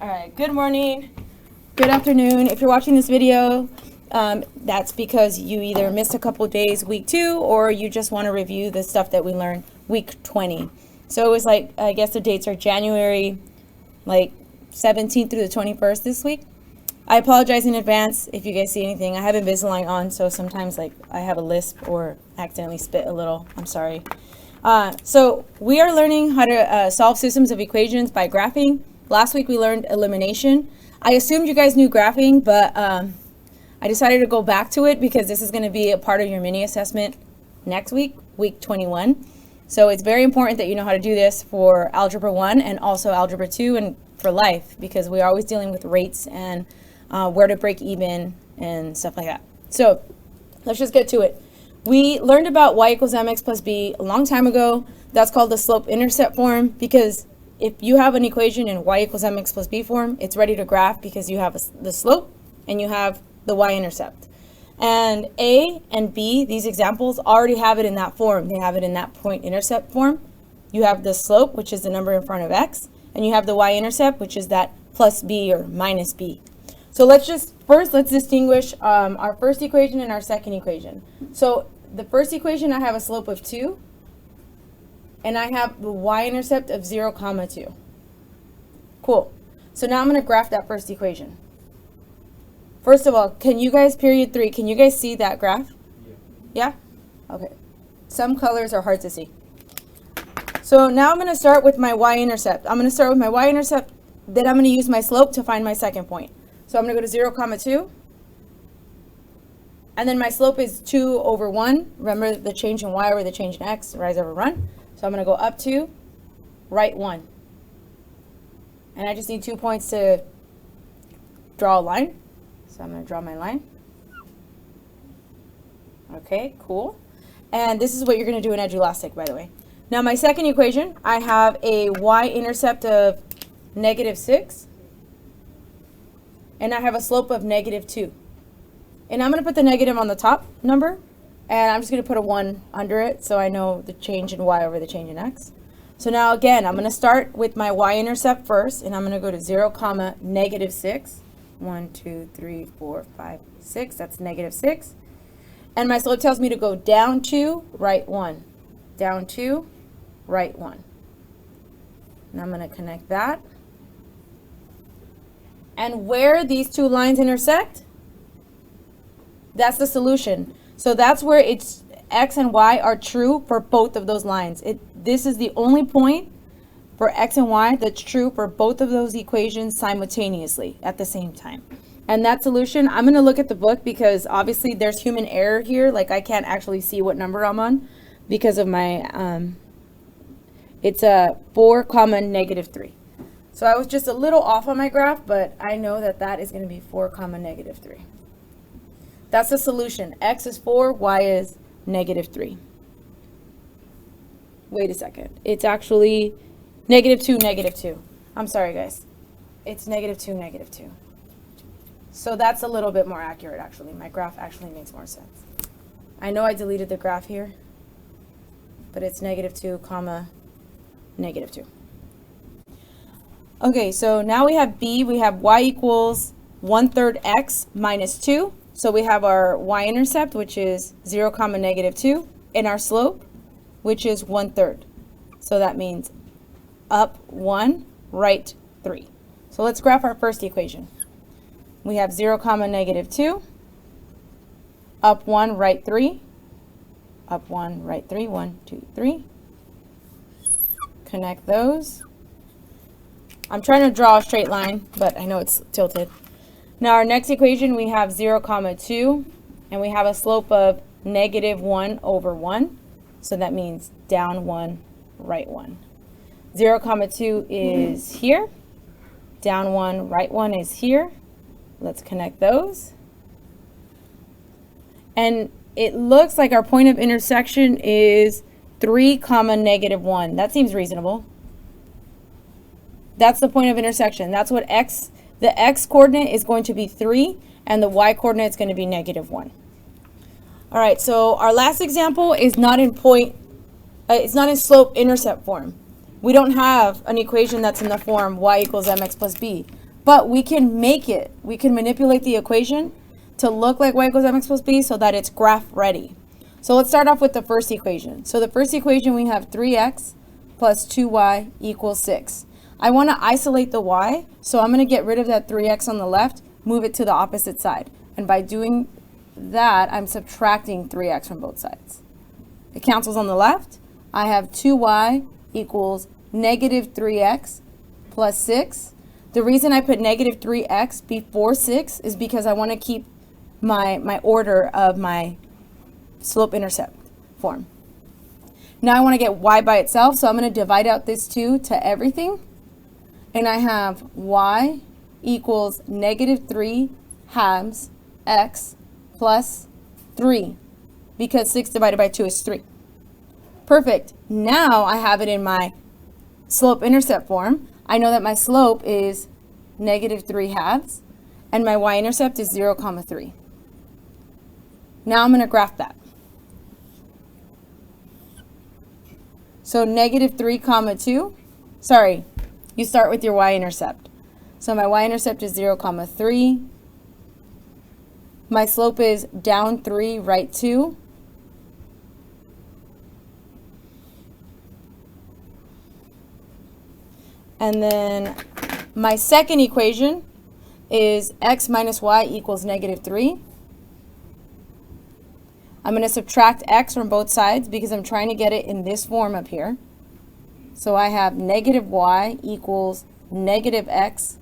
All right, good morning, good afternoon. If you're watching this video, that's because you either missed a couple days, week 2, or you just want to review the stuff that we learned week 20. So it was like, I guess the dates are January 17th through the 21st this week. I apologize in advance if you guys see anything. I have Invisalign on, so sometimes I have a lisp or accidentally spit a little. I'm sorry. So we are learning how to solve systems of equations by graphing. Last week we learned elimination. I assumed you guys knew graphing, but I decided to go back to it because this is going to be a part of your mini assessment next week, week 21. So it's very important that you know how to do this for Algebra 1 and also Algebra 2 and for life, because we're always dealing with rates and where to break even and stuff like that. So let's just get to it. We learned about y equals mx plus b a long time ago. That's called the slope-intercept form, because if you have an equation in y equals mx plus b form, it's ready to graph because you have the slope and you have the y-intercept. And A and B, these examples, already have it in that form. They have it in that point-intercept form. You have the slope, which is the number in front of x, and you have the y-intercept, which is that plus b or minus b. So let's distinguish our first equation and our second equation. So the first equation, I have a slope of 2, and I have the y-intercept of 0, 2. Cool. So now I'm going to graph that first equation. First of all, can you guys, period 3, can you guys see that graph? Yeah? Okay. Some colors are hard to see. So now I'm going to start with my y-intercept. I'm going to start with my y-intercept, then I'm going to use my slope to find my second point. So I'm going to go to 0, 2. And then my slope is 2 over 1. Remember the change in y over the change in x, rise over run. So I'm going to go up 2, right 1. And I just need 2 points to draw a line. So I'm going to draw my line. Okay, cool. And this is what you're going to do in Edulastic, by the way. Now my second equation, I have a y-intercept of -6. And I have a slope of -2. And I'm going to put the negative on the top number, and I'm just going to put a 1 under it so I know the change in y over the change in x. So now again, I'm going to start with my y-intercept first, and I'm going to go to 0, -6. 1, 2, 3, 4, 5, 6. That's -6. And my slope tells me to go down 2, right 1. Down 2, right 1. And I'm going to connect that. And where these two lines intersect, that's the solution. So that's where it's x and y are true for both of those lines. This is the only point for x and y that's true for both of those equations simultaneously at the same time. And that solution, I'm going to look at the book because obviously there's human error here. Like I can't actually see what number I'm on because of my, it's a 4, -3. So I was just a little off on my graph, but I know that that is going to be 4, -3. That's the solution. X is 4, y is -3. Wait a second. It's actually -2, -2. I'm sorry, guys. It's -2, -2. So that's a little bit more accurate, actually. My graph actually makes more sense. I know I deleted the graph here, but it's -2, -2. Okay, so now we have B. We have y equals 1/3 x minus 2. So we have our y-intercept, which is 0, -2, and our slope, which is 1/3. So that means up 1, right 3. So let's graph our first equation. We have 0, -2, up 1, right 3, up 1, right 3, 1, 2, 3. Connect those. I'm trying to draw a straight line, but I know it's tilted. Now our next equation, we have 0, 2, and we have a slope of -1 over 1. So that means down 1, right 1. 0, 2 is here. Down 1, right 1 is here. Let's connect those. And it looks like our point of intersection is 3, -1. That seems reasonable. That's the point of intersection. That's what the x coordinate is going to be 3, and the y coordinate is going to be -1. All right, so our last example is not in it's not in slope intercept form. We don't have an equation that's in the form y equals mx plus b. But we can make it, we can manipulate the equation to look like y equals mx plus b so that it's graph ready. So let's start off with the first equation. So the first equation, we have 3x plus 2y equals 6. I want to isolate the y, so I'm going to get rid of that 3x on the left, move it to the opposite side. And by doing that, I'm subtracting 3x from both sides. It cancels on the left. I have 2y equals negative 3x plus 6. The reason I put negative 3x before 6 is because I want to keep my order of my slope-intercept form. Now I want to get y by itself, so I'm going to divide out this 2 to everything. And I have y equals negative 3 halves x plus 3, because 6 divided by 2 is 3. Perfect. Now I have it in my slope-intercept form. I know that my slope is negative 3 halves, and my y-intercept is 0, 3. Now I'm going to graph that. So negative 3, 2. Sorry, you start with your y-intercept. So my y-intercept is 0, 3. My slope is down 3, right 2. And then my second equation is x minus y equals negative 3. I'm going to subtract x from both sides because I'm trying to get it in this form up here. So I have negative y equals negative x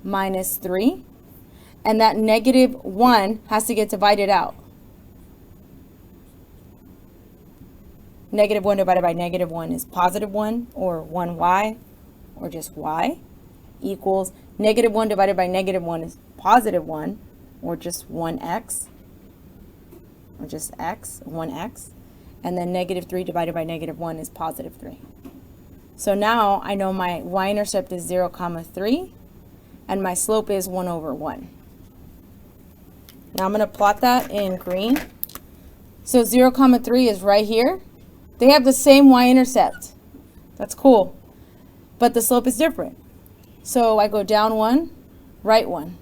minus 3. And that negative 1 has to get divided out. Negative 1 divided by negative 1 is positive 1, or 1y, or just y, equals negative 1 divided by negative 1 is positive 1, or just 1x, or just x, 1x. And then negative 3 divided by negative 1 is positive 3. So now I know my y-intercept is 0, 3, and my slope is 1 over 1. Now I'm going to plot that in green. So 0, 3 is right here. They have the same y-intercept. That's cool. But the slope is different. So I go down 1, right 1.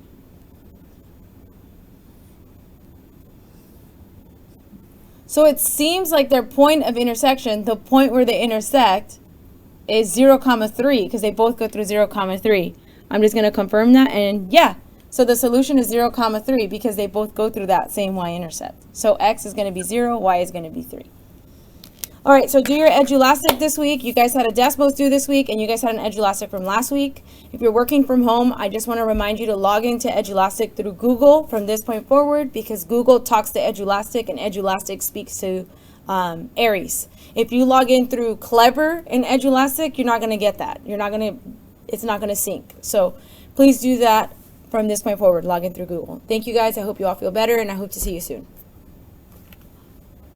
So it seems like their point of intersection, the point where they intersect, is 0, 3, because they both go through 0, 3. I'm just going to confirm that, and yeah. So the solution is 0, 3, because they both go through that same y-intercept. So x is going to be 0, y is going to be 3. All right, so do your Edulastic this week. You guys had a Desmos due this week, and you guys had an Edulastic from last week. If you're working from home, I just want to remind you to log into Edulastic through Google from this point forward, because Google talks to Edulastic, and Edulastic speaks to Aries. If you log in through Clever in Edulastic, you're not going to get that. It's not going to sync. So please do that from this point forward. Log in through Google. Thank you guys. I hope you all feel better, and I hope to see you soon.